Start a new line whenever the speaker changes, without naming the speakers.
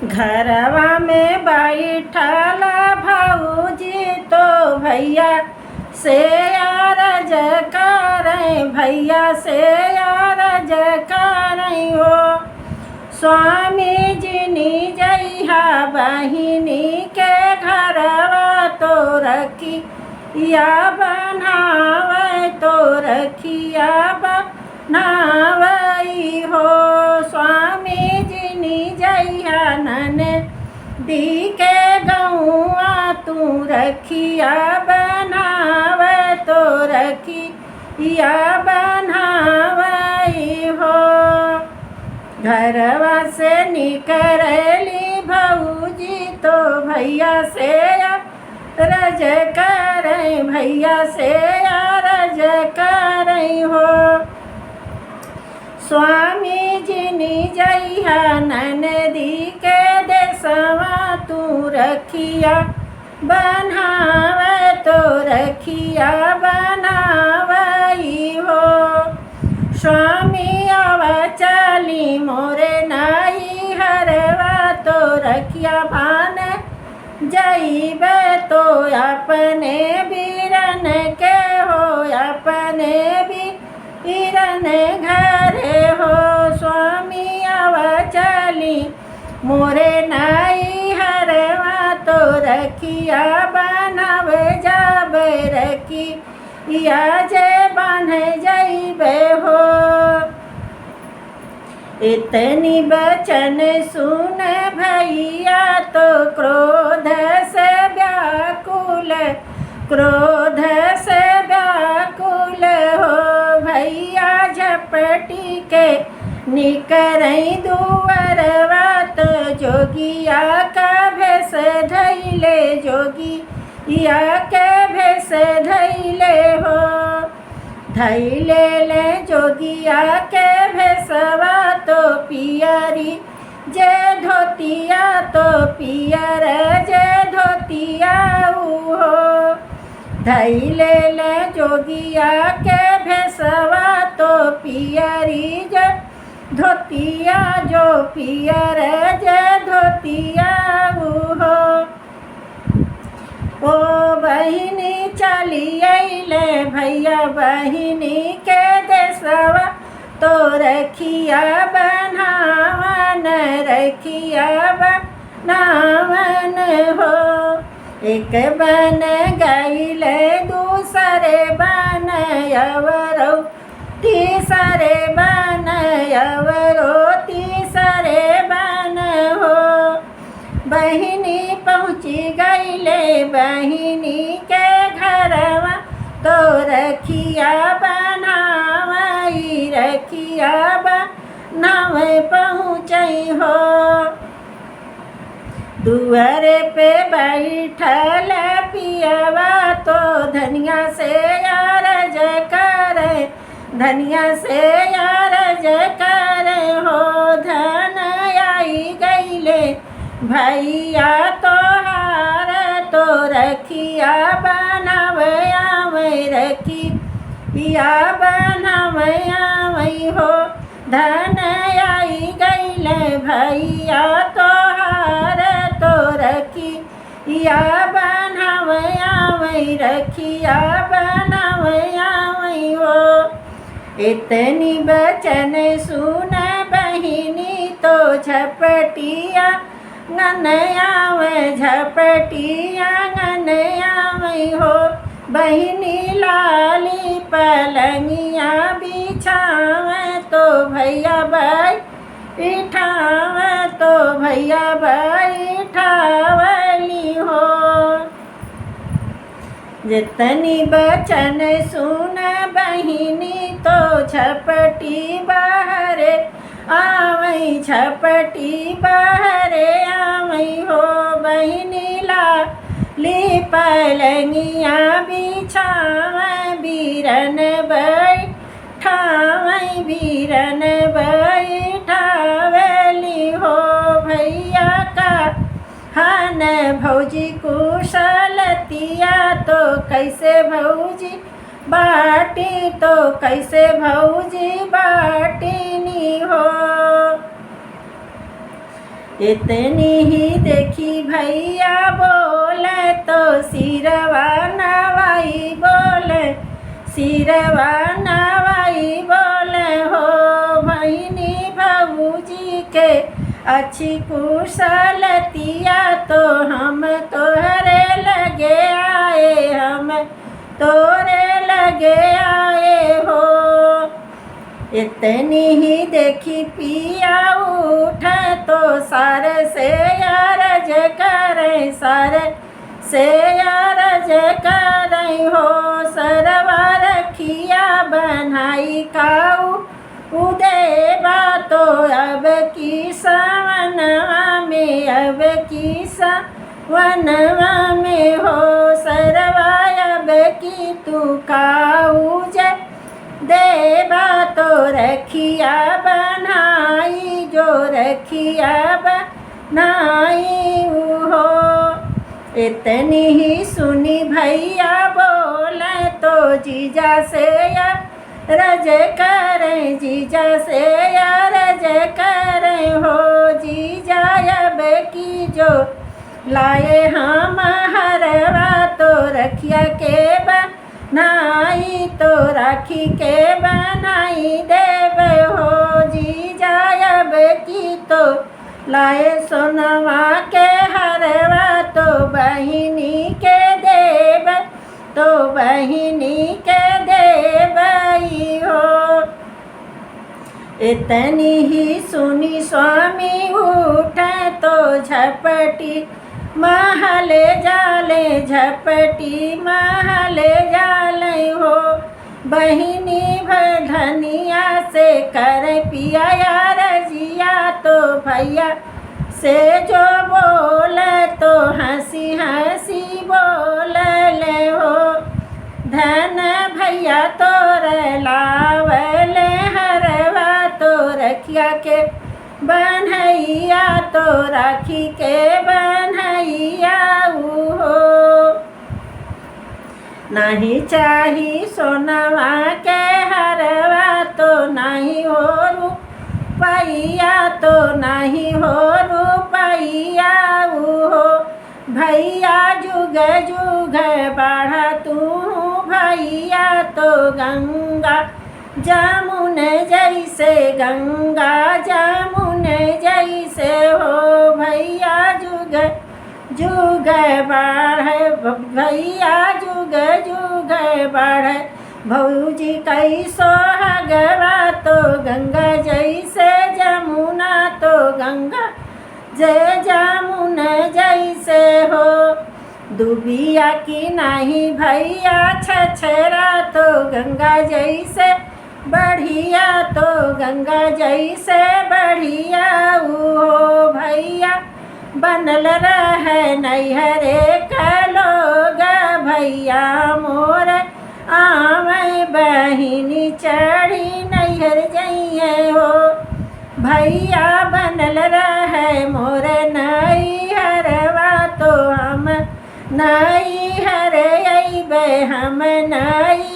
घरवा में बैठल भौजी तो भैया से अरज करें, भैया से अरज करें हो। स्वामी जी नी जइहा बहिनी के घरवा तो रखी या बनावे तो रखिया बनावई हो। स्वामी जी नी जइहा ननदी के गौआ तू रखिया बनावे तो रखिया बनावई हो। घरवा से निकलली भौजी तो भैया से अरज करें, भैया से अरज करें हो। स्वामी जी नी जइहा ननदी के देसवा तू रखिया बनावे तो रखिया बनावई हो। स्वामी आवा चली मोरे नाई हरवा तो रखिया भान जइबे तो अपने बीरन के हो, अपने बीरन घरे हो। स्वामी आवा चली मोरे नाई हरवा तो रखिया बनाव जाबे रखिया जे बन जइबे हो। इतनी बचन सुन भैया तो क्रोध से व्याकुल, क्रोध से व्याकुल हो। भैया झपटी के निकरई दुअरवा तो जोगिया का भेष धैले, जोगिया के भेष धैले हो। धैले ले जोगिया के भेषवा तो पियरी जे धोतिया तो पियर जे धोतिया हो। धैले ले जोगिया के भेषवा तो पियरी जे धोतिया जो पियर जे धोतिया हो। ओ बहिनी चली अइले भैया बहिनी के देसवा तो रखिया बनावन, रखिया बनावन हो। एक बन गइले दूसरे बन अवरो, तीसरे बन अवरो तीसरे बन हो। बहिनी पहुँची गइले बहिनी के घरवा तो रखिया बनावई, रखिया बनावे पहुँचई हो। दुआरे पे बैठल पियवा तो धनिया से अरज करे, धनिया से अरज करे हो। धन आई गइले भैया तोहार तो रखिया बनावे आवै, रखिया बनावे आवै हो। धन आई गइले भैया तोहार तो रखिया बनावे आवै, रखिया बनावे आवै हो। इतनी बचन सुन बहिनी तो झपटिया गनयावे, झपटिया गनयावे हो। बहिनी लाली पलंगिया बिछावे तो भैया बैठावे तो भैया बैठावली हो। जितनी बचन सुन बहिनी तो झपटी बहरे आवई, झपटी बहरे आवई हो। बहिनी लाली पलंगिया बिछावे बीरन बैठावे, बीरन बैठावली हो। भैया का हन भौजी कुशलतिया तो कैसे भौजी बाटी तो कैसे भौजी बाटीनी हो। इतनी ही देखी भैया बोले तो सिरवा नवाई बोले, सिरवा नवाई बोले हो बहिनी भौजी के अच्छी कुशलतिया तो हम तोहरे लगे आए, हम तोरे लगे आए हो। इतनी ही देखी पिया उठे तो सारे से अरज करें, सारे से अरज करें हो। सरवा रखिया बनाई काऊ उदय बातो अब की सवनवा में, अब की सवनवा में हो। सरवा अब की तू काऊ जय देवा तो रखिया बनाई, जो रखिया बनाई हो। इतनी ही सुनी भैया बोले तो जीजा से रज करें, जीजा से रज करें हो। जीजा अब की जो लाए हम हरवा तो रखिया के बनाई, तो राखी के बनाई देव हो। जीजा अब की तो लाए सोनवा के हरवा तो बहिनी के देव, तो बहिनी के देवई हो। इतनी ही सुनी स्वामी उठे तो झपटी महले जाले, झपटी महले जाले हो। बहिनी धनिया से कर पिया यार जिया तो भैया से जो बोले तो हंसी हंसी बोले हो। धन भैया तोर लावले हरवा तो रखिया के बनैया, तो राखी के बनैया हो। नहीं चाही सोनवा के हरवा तो नहीं हो रुपैया, तो नहीं हो रुपैया हो। भैया जुग जुग बढ़ा तू भैया तो गंगा जमुन जैसे, गंगा जमुन जैसे हो। भैया जुग जुग बढ़े, भैया जुग जुग बढ़े। भौजी कैसो हगवा तो गंगा जैसे, जमुना तो गंगा जय जमुन जैसे हो। दुबिया की नहीं भैया छछरा तो गंगा जैसे बढ़िया, तो गंगा जैसे बढ़िया हो। भैया बनल रहे नैहरे कलोग, भैया मोर आवे बहिनी चढ़ी नैहर जइए हो। भैया बनल रहे मोर नैहरवा तो हम नैहर अइबे, हम नैहर